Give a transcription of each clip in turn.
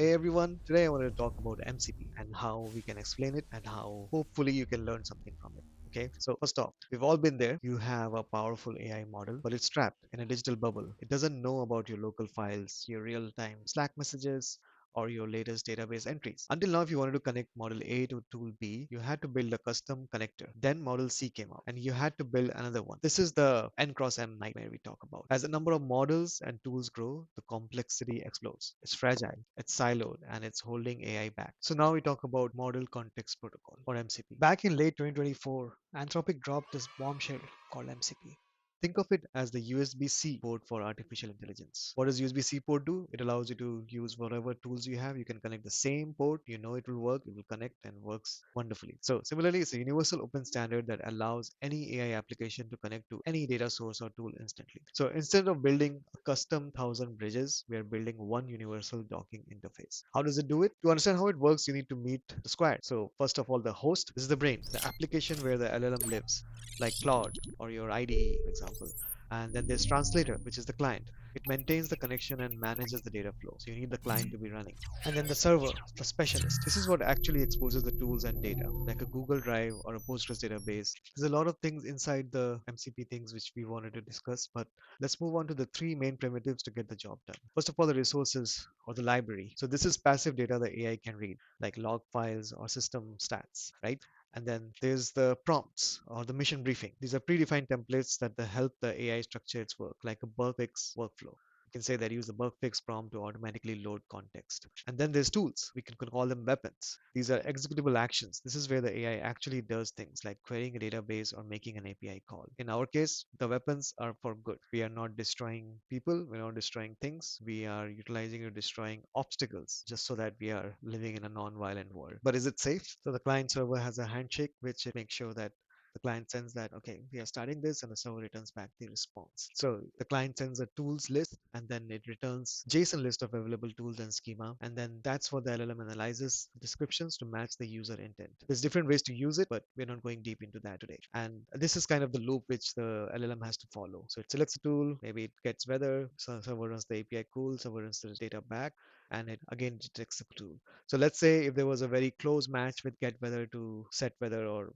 Hey everyone, today I want to talk about MCP and how we can explain it and how hopefully you can learn something from it. Okay, so first off, we've all been there. You have a powerful AI model, but it's trapped in a digital bubble. It doesn't know about your local files, your real time Slack messages, or your latest database entries. Until now, if you wanted to connect model A to tool B, you had to build a custom connector. Then model C came out, and you had to build another one. This is the N cross M nightmare we talk about. As the number of models and tools grow, the complexity explodes. It's fragile, it's siloed, and it's holding AI back. So now we talk about Model Context Protocol, or MCP. Back in late 2024, Anthropic dropped this bombshell called MCP. Think of it as the USB-C port for artificial intelligence. What does USB-C port do? It allows you to use whatever tools you have. You can connect the same port. You know it will work. It will connect and works wonderfully. So similarly, it's a universal open standard that allows any AI application to connect to any data source or tool instantly. So instead of building a custom thousand bridges, we are building one universal docking interface. How does it do it? To understand how it works, you need to meet the squad. So first of all, the host, this is the brain, the application where the LLM lives, like Claude or your IDE, for example. And then there's translator, which is the client. It maintains the connection and manages the data flow. So you need the client to be running. And then the server, the specialist. This is what actually exposes the tools and data, like a Google Drive or a Postgres database. There's a lot of things inside the MCP things which we wanted to discuss, but let's move on to the three main primitives to get the job done. First of all, the resources or the library. So this is passive data the AI can read, like log files or system stats, right? And then there's the prompts or the mission briefing. These are predefined templates that help the AI structure its work, like a bug fix workflow. You can say that use the bug fix prompt to automatically load context. And then there's tools. We can call them weapons. These are executable actions. This is where the AI actually does things like querying a database or making an API call. In our case, the weapons are for good. We are not destroying people, we're not destroying things. We are utilizing or destroying obstacles just so that we are living in a non-violent world. But is it safe? So the client server has a handshake which makes sure that the client sends that, okay, we are starting this, and the server returns back the response. So the client sends a tools list, and then it returns JSON list of available tools and schema. And then that's what the LLM analyzes descriptions to match the user intent. There's different ways to use it, but we're not going deep into that today. And this is kind of the loop which the LLM has to follow. So it selects a tool, maybe it gets weather, so server runs the API cool, server runs the data back, and it again detects the tool. So let's say if there was a very close match with get weather to set weather or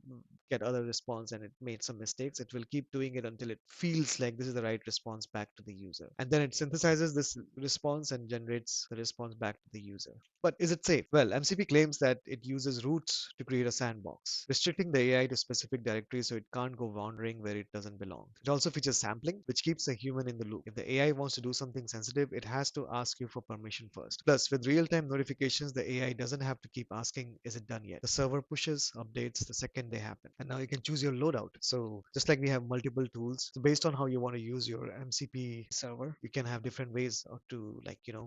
get other response and it made some mistakes, it will keep doing it until it feels like this is the right response back to the user. And then it synthesizes this response and generates the response back to the user. But is it safe? Well, MCP claims that it uses roots to create a sandbox, restricting the AI to specific directories so it can't go wandering where it doesn't belong. It also features sampling, which keeps the human in the loop. If the AI wants to do something sensitive, it has to ask you for permission first. Plus, with real-time notifications, the AI doesn't have to keep asking, is it done yet? The server pushes updates the second they happen. And now you can choose your loadout. So just like we have multiple tools, so based on how you want to use your MCP server, you can have different ways to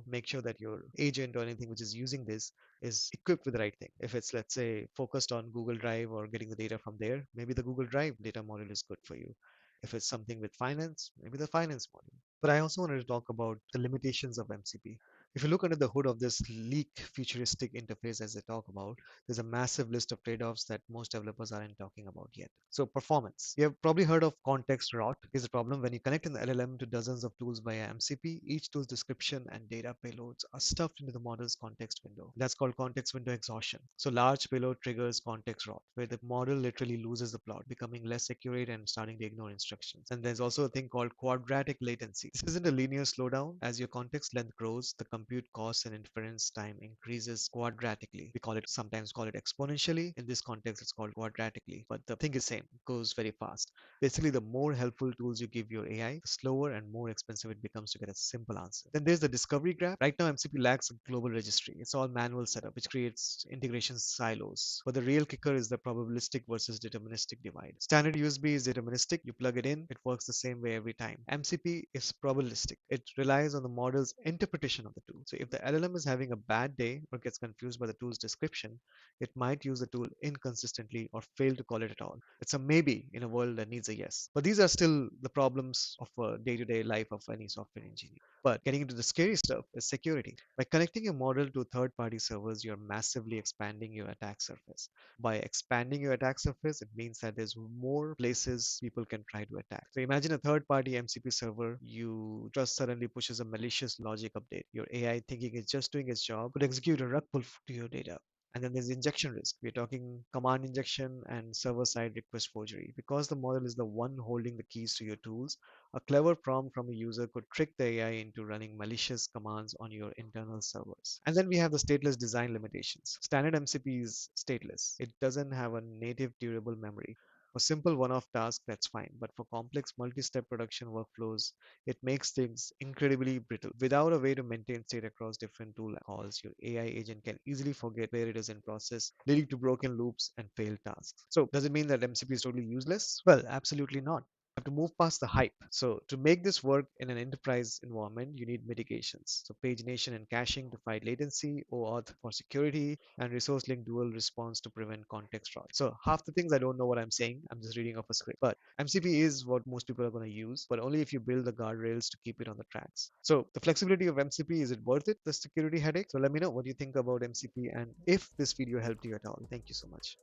make sure that your agent or anything which is using this is equipped with the right thing. If it's, let's say, focused on Google Drive or getting the data from there, maybe the Google Drive data model is good for you. If it's something with finance, maybe the finance model. But I also wanted to talk about the limitations of MCP. If you look under the hood of this sleek, futuristic interface as they talk about, there's a massive list of trade-offs that most developers aren't talking about yet. So performance. You have probably heard of context rot. Here's a problem: when you connect an LLM to dozens of tools via MCP, each tool's description and data payloads are stuffed into the model's context window. That's called context window exhaustion. So large payload triggers context rot, where the model literally loses the plot, becoming less accurate and starting to ignore instructions. And there's also a thing called quadratic latency. This isn't a linear slowdown. As your context length grows, the compute cost and inference time increases quadratically. We sometimes call it exponentially. In this context, it's called quadratically. But the thing is same, it goes very fast. Basically, the more helpful tools you give your AI, the slower and more expensive it becomes to get a simple answer. Then there's the discovery gap. Right now, MCP lacks a global registry. It's all manual setup, which creates integration silos. But the real kicker is the probabilistic versus deterministic divide. Standard USB is deterministic. You plug it in, it works the same way every time. MCP is probabilistic. It relies on the model's interpretation of the tool. So if the LLM is having a bad day or gets confused by the tool's description, it might use the tool inconsistently or fail to call it at all. It's a maybe in a world that needs a yes. But these are still the problems of a day-to-day life of any software engineer. But getting into the scary stuff is security. By connecting your model to third-party servers, you're massively expanding your attack surface. By expanding your attack surface, it means that there's more places people can try to attack. So imagine a third-party MCP server you trust suddenly pushes a malicious logic update. Your AI thinking it's just doing its job could execute a rug pull to your data. And then there's injection risk. We're talking command injection and server-side request forgery. Because the model is the one holding the keys to your tools, a clever prompt from a user could trick the AI into running malicious commands on your internal servers. And then we have the stateless design limitations. Standard MCP is stateless. It doesn't have a native durable memory. For simple one-off tasks, that's fine. But for complex multi-step production workflows, it makes things incredibly brittle. Without a way to maintain state across different tool calls, your AI agent can easily forget where it is in process, leading to broken loops and failed tasks. So, does it mean that MCP is totally useless? Well, absolutely not. Have to move past the hype. So to make this work in an enterprise environment, you need mitigations. So pagination and caching to fight latency, OAuth for security, and resource link dual response to prevent context fraud. So half the things I don't know what I'm saying. I'm just reading off a script. But MCP is what most people are going to use, but only if you build the guardrails to keep it on the tracks. So the flexibility of MCP, is it worth it? The security headache? So let me know what you think about MCP and if this video helped you at all. Thank you so much.